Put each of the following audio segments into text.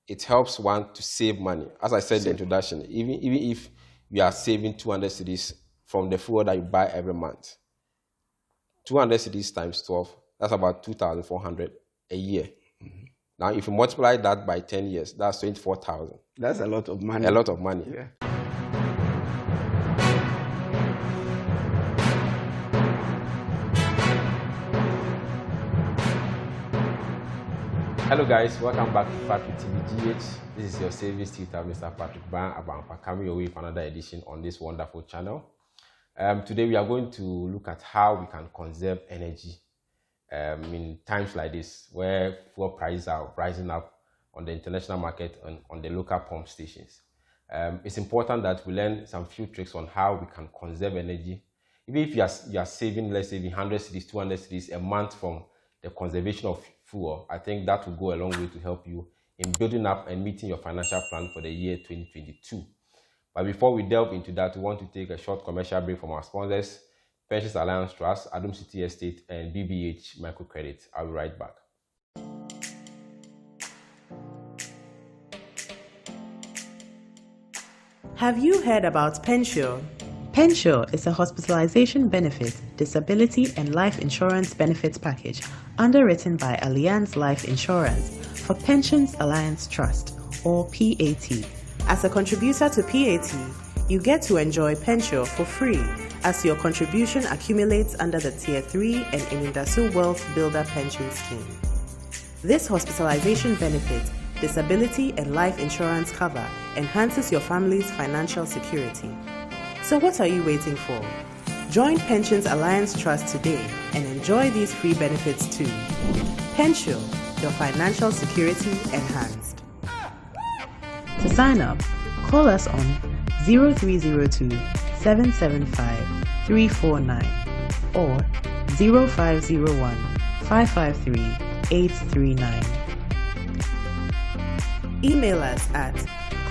it helps one to save money. As I said in the introduction, even if you are saving 200 cedis from the fuel that you buy every month, 200 cedis times 12, that's about 2,400 a year. Now, if you multiply that by 10 years, that's 24,000. That's a lot of money. A lot of money. Yeah. Hello guys, welcome back to Patrick TVGH. This is your savings tutor, Mr. Patrick Ban Abampa, coming your way for another edition on this wonderful channel. Today we are going to look at how we can conserve energy in times like this, where fuel prices are rising up on the international market and on the local pump stations. It's important that we learn some few tricks on how we can conserve energy. Even if you are saving, let's say, 100 cedis, 200 cedis a month from the conservation of fuel, I think that will go a long way to help you in building up and meeting your financial plan for the year 2022. But before we delve into that, we want to take a short commercial break from our sponsors, Pensions Alliance Trust, Adum City Estate, and BBH Microcredit. I'll be right back. Have you heard about Pensure? Pensure is a hospitalization benefit, disability and life insurance benefits package underwritten by Allianz Life Insurance for Pensions Alliance Trust, or PAT. As a contributor to PAT, you get to enjoy Pensure for free as your contribution accumulates under the Tier 3 and Inindasu Wealth Builder Pension Scheme. This hospitalization benefit, disability and life insurance cover enhances your family's financial security. So what are you waiting for? Join Pensions Alliance Trust today and enjoy these free benefits too. Pensure, your financial security enhanced. To sign up, call us on 0302 775 349 or 0501 553 839. Email us at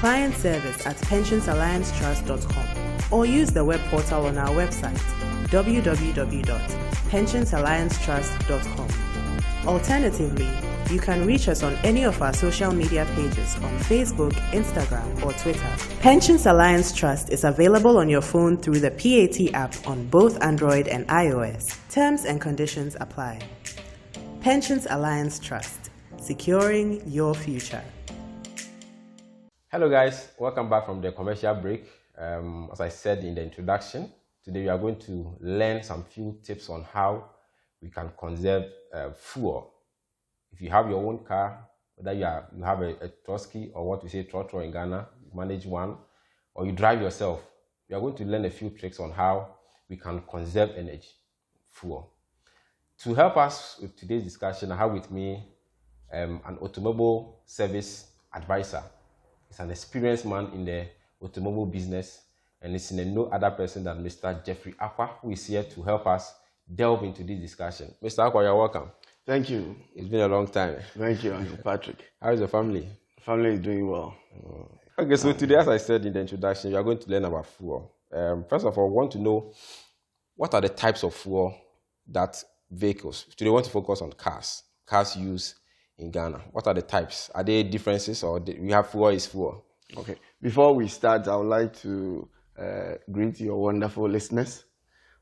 clientservice@pensionsalliancetrust.com or use the web portal on our website www.pensionsalliancetrust.com. Alternatively, you can reach us on any of our social media pages on Facebook, Instagram, or Twitter. Pensions Alliance Trust is available on your phone through the PAT app on both Android and iOS. Terms and conditions apply. Pensions Alliance Trust, securing your future. Hello guys, welcome back from the commercial break. As I said in the introduction, today we are going to learn some few tips on how we can conserve fuel. If you have your own car, whether you have a Trotsky or what we say trotro in Ghana, you manage one, or you drive yourself, we are going to learn a few tricks on how we can conserve energy, fuel. To help us with today's discussion, I have with me an automobile service advisor. He's an experienced man in the automobile business, and it's no other person than Mr. Jeffrey Akwa, who is here to help us delve into this discussion. Mr. Akwa, you're welcome. Thank you. It's been a long time. Thank you, Uncle Patrick. How is the family? Family is doing well. Okay, so today, as I said in the introduction, we are going to learn about fuel. First of all, we want to know what are the types of fuel that vehicles. Today, we want to focus on cars. Cars use in Ghana. What are the types? Are there differences, or we have fuel is fuel? Okay. Before we start, I would like to greet your wonderful listeners.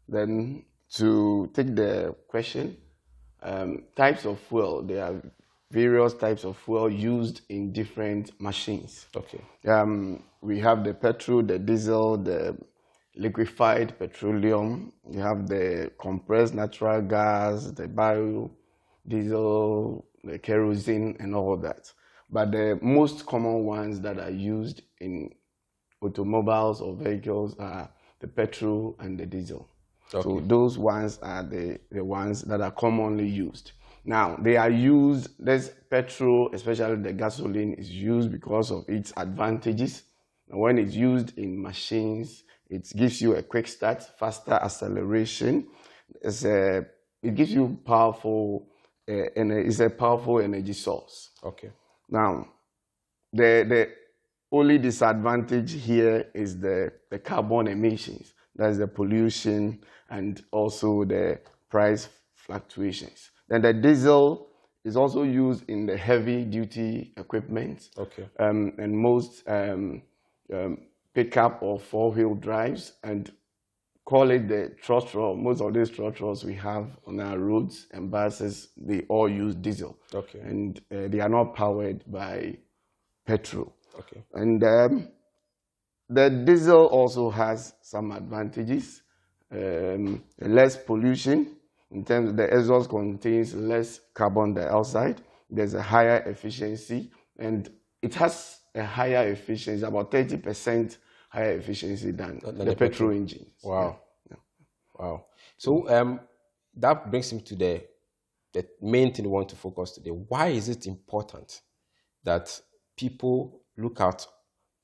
Then to take the question, types of fuel. There are various types of fuel used in different machines. Okay. We have the petrol, the diesel, the liquefied petroleum. You have the compressed natural gas, the biodiesel, the kerosene, and all of that. But the most common ones that are used in automobiles or vehicles are the petrol and the diesel. Okay. So those ones are the ones that are commonly used. Now, they are used, this petrol, especially the gasoline, is used because of its advantages. And when it's used in machines, it gives you a quick start, faster acceleration. It gives you powerful, it's a powerful energy source. Okay. Now, the only disadvantage here is the carbon emissions. That's the pollution and also the price fluctuations. Then the diesel It's also used in the heavy-duty equipment. Okay. And most pickup or four-wheel drives, and call it the trotro. Most of these trottros we have on our roads and buses, they all use diesel. Okay. And they are not powered by petrol. Okay. And the diesel also has some advantages. Less pollution. In terms of the exhaust contains less carbon dioxide. There's a higher efficiency, and it has a higher efficiency, about 30% higher efficiency than the petrol engines. Wow. Yeah. Wow. So that brings me to the main thing we want to focus today. Why is it important that people look out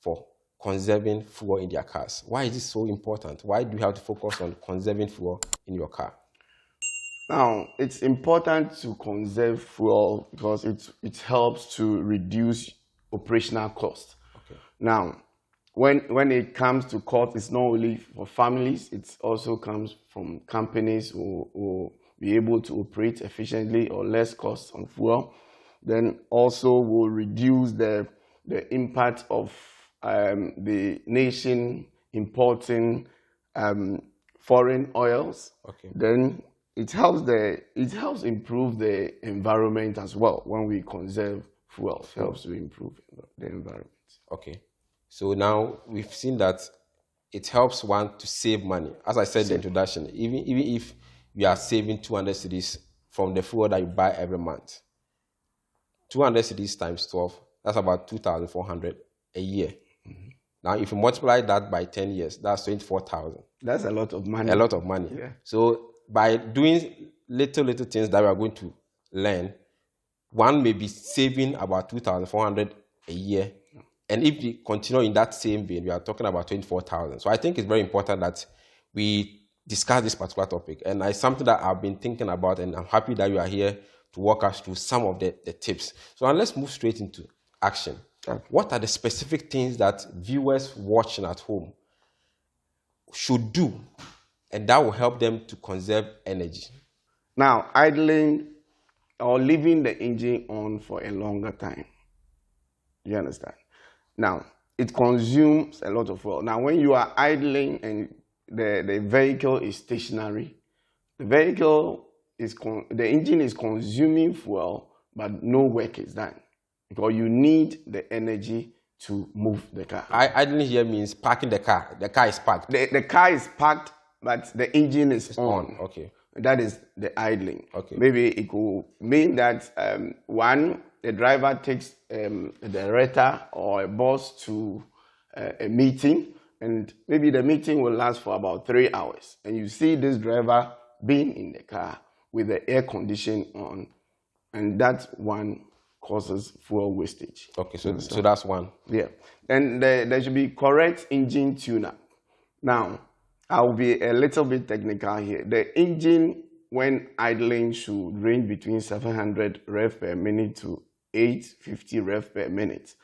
for conserving fuel in their cars? Why is it so important? Why do you have to focus on conserving fuel in your car? Now, it's important to conserve fuel because it helps to reduce operational costs. Okay. Now, when it comes to cost, it's not only for families, it also comes from companies who will be able to operate efficiently or less costs on fuel. Then also will reduce the impact of the nation importing foreign oils. Okay. Then it helps improve the environment as well. When we conserve fuel, it helps to improve the environment. Okay. So now we've seen that it helps one to save money. As I said in the introduction, even if you are saving 200 cedis from the fuel that you buy every month, 200 cedis times 12, that's about 2,400 a year. Mm-hmm. Now, if you multiply that by 10 years, that's 24,000. That's a lot of money. A lot of money. Yeah. So by doing little things that we are going to learn, one may be saving about 2,400 a year. And if we continue in that same vein, we are talking about 24,000. So I think it's very important that we discuss this particular topic. And it's something that I've been thinking about, and I'm happy that you are here to walk us through some of the tips. So now let's move straight into action. Okay. What are the specific things that viewers watching at home should do, and that will help them to conserve energy? Now, idling or leaving the engine on for a longer time. You understand? Now, it consumes a lot of fuel. Now, when you are idling and the vehicle is stationary, the engine is consuming fuel, but no work is done. Because you need the energy to move the car. Idling here means parking the car. The car is parked. The car is parked, but the engine is on. Okay. That is the idling. Okay. Maybe it could mean that the driver takes the director or a boss to a meeting, and maybe the meeting will last for about 3 hours. And you see this driver being in the car with the air conditioning on, and that one causes fuel wastage. Okay, so that's one. Yeah. And there should be correct engine tune-up. Now, I'll be a little bit technical here. The engine, when idling, should range between 700 rev per minute to 850 rev per minute.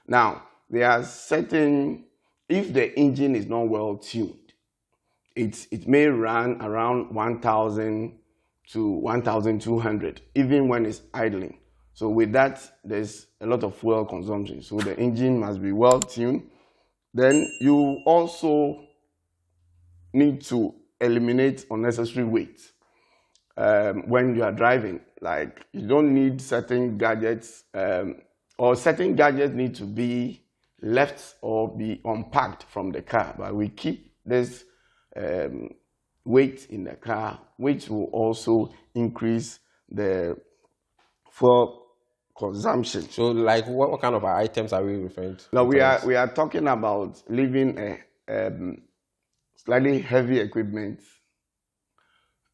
Now, there are certain, if the engine is not well tuned, it may run around 1,000 to 1,200, even when it's idling. So with that, there's a lot of fuel consumption. So the engine must be well tuned. Then you also need to eliminate unnecessary weight when you are driving. Like, you don't need certain gadgets, or certain gadgets need to be left or be unpacked from the car. But we keep this weight in the car, which will also increase the fuel consumption. So, like, what kind of items are we referring to? Now, we are talking about leaving a slightly heavy equipment,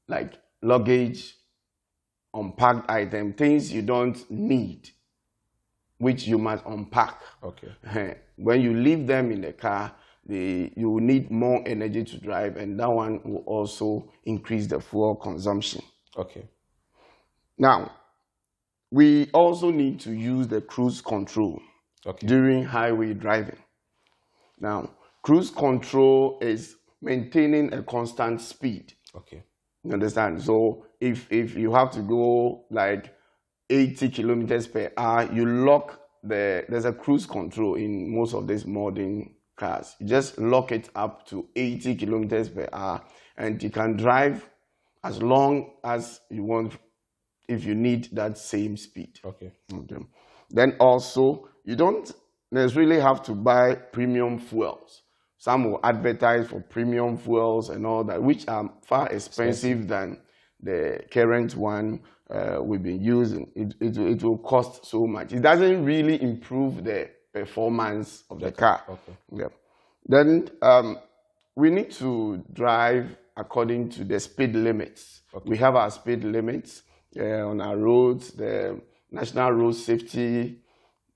like luggage, unpacked item, things you don't need, which you must unpack. Okay. When you leave them in the car, you will need more energy to drive, and that one will also increase the fuel consumption. Okay. Now, we also need to use the cruise control during highway driving. Now, cruise control is maintaining a constant speed. Okay. You understand? So if you have to go like 80 kilometers per hour, you lock there's a cruise control in most of these modern cars. You just lock it up to 80 kilometers per hour, and you can drive as long as you want if you need that same speed. Okay. Then also, you don't necessarily have to buy premium fuels. Some will advertise for premium fuels and all that, which are far expensive than the current one we've been using. It will cost so much. It doesn't really improve the performance of the car. Okay. Yeah. Then we need to drive according to the speed limits. Okay. We have our speed limits on our roads, the National Road Safety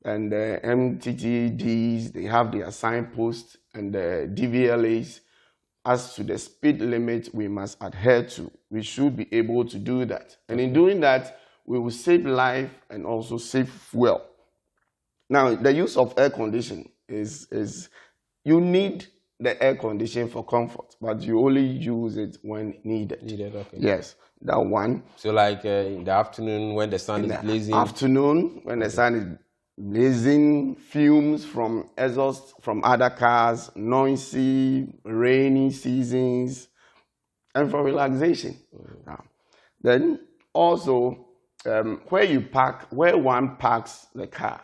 and the MTTDs, they have their signposts, and the DVLAs. As to the speed limit we must adhere to, we should be able to do that. And in doing that, we will save life and also save fuel. Now, the use of air conditioning is you need the air conditioning for comfort, but you only use it when needed. Okay. Yes, that one. So like in the afternoon when the sun is blazing? Afternoon when the sun is blazing, fumes from exhaust from other cars, noisy, rainy seasons, and for relaxation. Then also where one parks the car,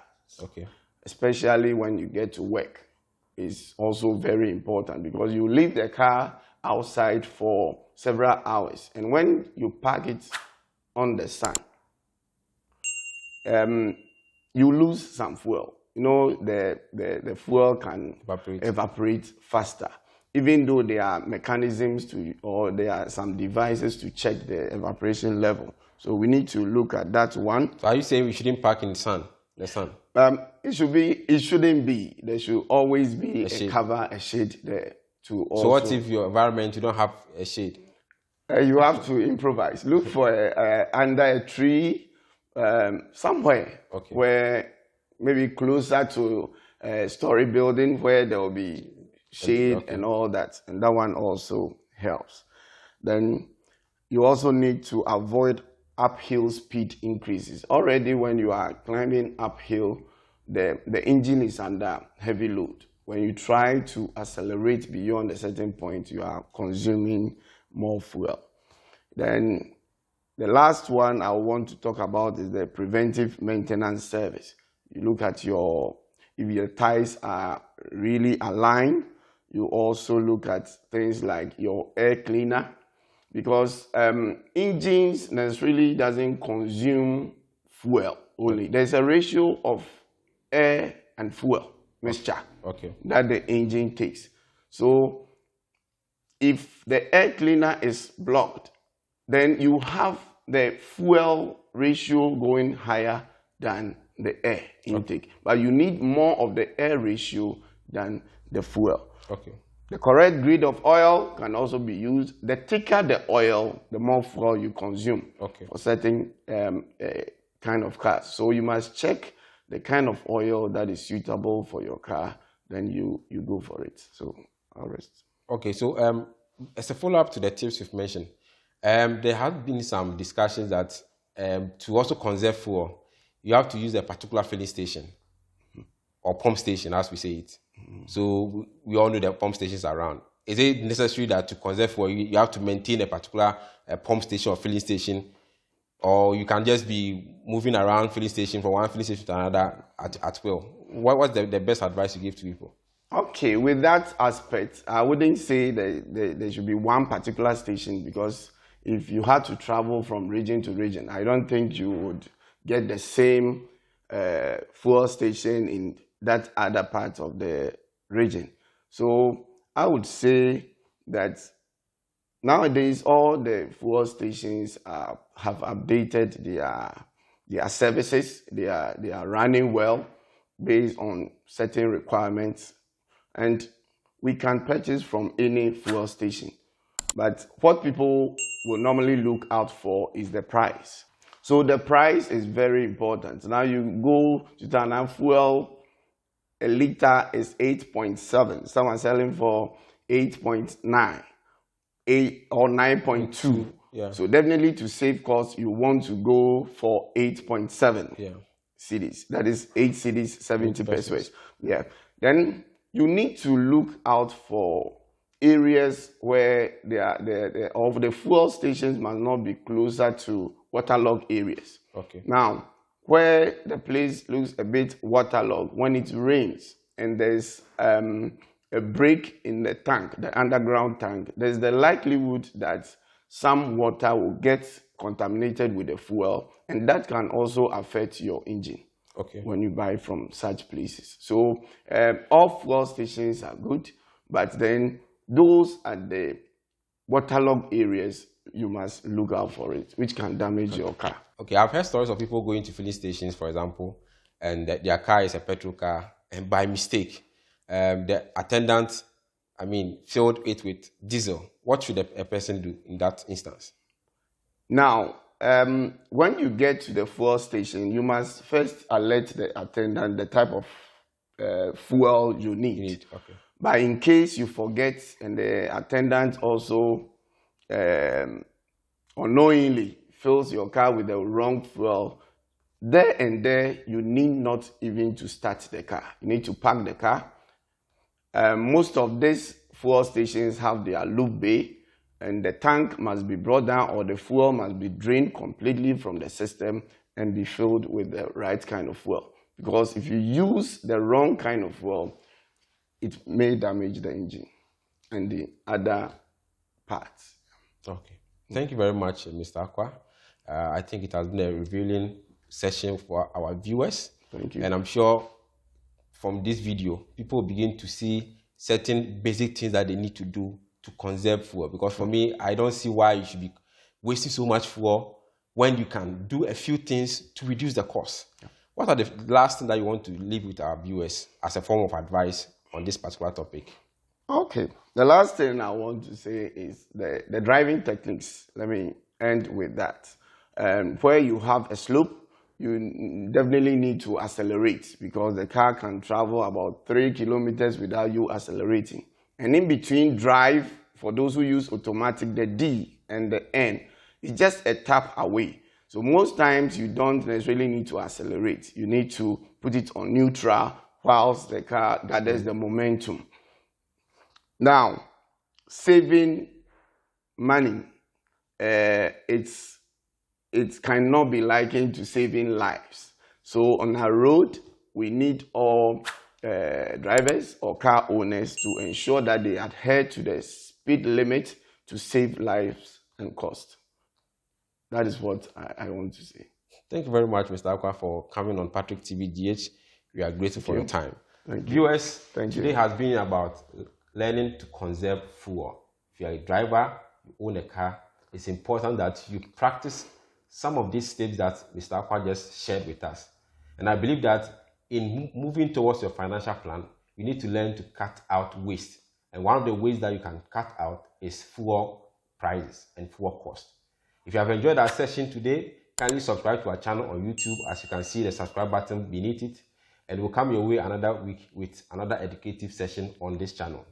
especially when you get to work, is also very important, because you leave the car outside for several hours, and when you park it on the sun, you lose some fuel. You know, the fuel can evaporate faster, even though there are mechanisms or there are some devices to check the evaporation level. So we need to look at that one. So are you saying we shouldn't park in the sun? It shouldn't be. There should always be a cover, a shade there to also. So what if your environment you don't have a shade? You have to improvise. Look for under a tree. Somewhere where maybe closer to a story building where there will be shade and all that, and that one also helps. Then you also need to avoid uphill speed increases. Already when you are climbing uphill, the engine is under heavy load. When you try to accelerate beyond a certain point, you are consuming more fuel. Then the last one I want to talk about is the preventive maintenance service. You look at if your tires are really aligned, you also look at things like your air cleaner, because engines necessarily doesn't consume fuel only. There's a ratio of air and fuel mixture that the engine takes. So if the air cleaner is blocked, then you have the fuel ratio going higher than the air intake. But you need more of the air ratio than the fuel. The correct grade of oil can also be used. The thicker the oil, the more fuel you consume for certain kind of cars. So you must check the kind of oil that is suitable for your car, then you go for it. So I'll rest. Okay, so as a follow-up to the tips you've mentioned, there have been some discussions that to also conserve fuel, you have to use a particular filling station or pump station, as we say it. So we all know there are pump stations around. Is it necessary that to conserve fuel, you have to maintain a particular pump station or filling station, or you can just be moving around filling station from one filling station to another at will? What's the best advice you give to people? Okay, with that aspect, I wouldn't say that there should be one particular station, because if you had to travel from region to region, I don't think you would get the same fuel station in that other part of the region. So I would say that nowadays all the fuel stations have updated their services. They are running well based on certain requirements, and we can purchase from any fuel station. But what people will normally look out for is the price. So the price is very important. Now you go to Tana fuel, a liter is 8.7. Someone selling for 8.9, 8 or 9.2. Yeah. So definitely to save costs, you want to go for 8.7 cedis. That is 8 cedis, 70 pesos. Yeah. Then you need to look out for areas where the fuel stations must not be closer to waterlogged areas. Okay. Now, where the place looks a bit waterlogged, when it rains and there's a break in the tank, the underground tank, there's the likelihood that some water will get contaminated with the fuel, and that can also affect your engine when you buy from such places. So all fuel stations are good, but then those at the waterlogged areas, you must look out for it, which can damage your car. Okay, I've heard stories of people going to filling stations, for example, and their car is a petrol car, and by mistake, the attendant, filled it with diesel. What should a person do in that instance? Now, when you get to the fuel station, you must first alert the attendant the type of fuel you need. Okay. But in case you forget and the attendant also unknowingly fills your car with the wrong fuel, there and there you need not even to start the car. You need to park the car. Most of these fuel stations have their loop bay, and the tank must be brought down or the fuel must be drained completely from the system and be filled with the right kind of fuel. Because if you use the wrong kind of fuel, it may damage the engine and the other parts. Okay. Thank you very much, Mr. Akwa. I think it has been a revealing session for our viewers. Thank you. And I'm sure from this video, people begin to see certain basic things that they need to do to conserve fuel. Because for me, I don't see why you should be wasting so much fuel when you can do a few things to reduce the cost. Yeah. What are the last things that you want to leave with our viewers as a form of advice on this particular topic? Okay. The last thing I want to say is the driving techniques. Let me end with that. Where you have a slope, you definitely need to accelerate because the car can travel about 3 kilometers without you accelerating. And in between drive, for those who use automatic, the D and the N is just a tap away. So most times you don't necessarily need to accelerate. You need to put it on neutral whilst the car gathers the momentum. Now, saving money, it cannot be likened to saving lives. So on our road, we need all drivers or car owners to ensure that they adhere to the speed limit to save lives and cost. That is what I want to say. Thank you very much, Mr. Akwa, for coming on Patrick TV GH. We are grateful for your time. Thank you. Viewers, Thank you. Today has been about learning to conserve fuel. If you are a driver, you own a car, it's important that you practice some of these steps that Mr. Akwa just shared with us. And I believe that in moving towards your financial plan, you need to learn to cut out waste. And one of the ways that you can cut out is fuel prices and fuel cost. If you have enjoyed our session today, kindly subscribe to our channel on YouTube. As you can see, the subscribe button beneath it. And we'll come your way another week with another educative session on this channel.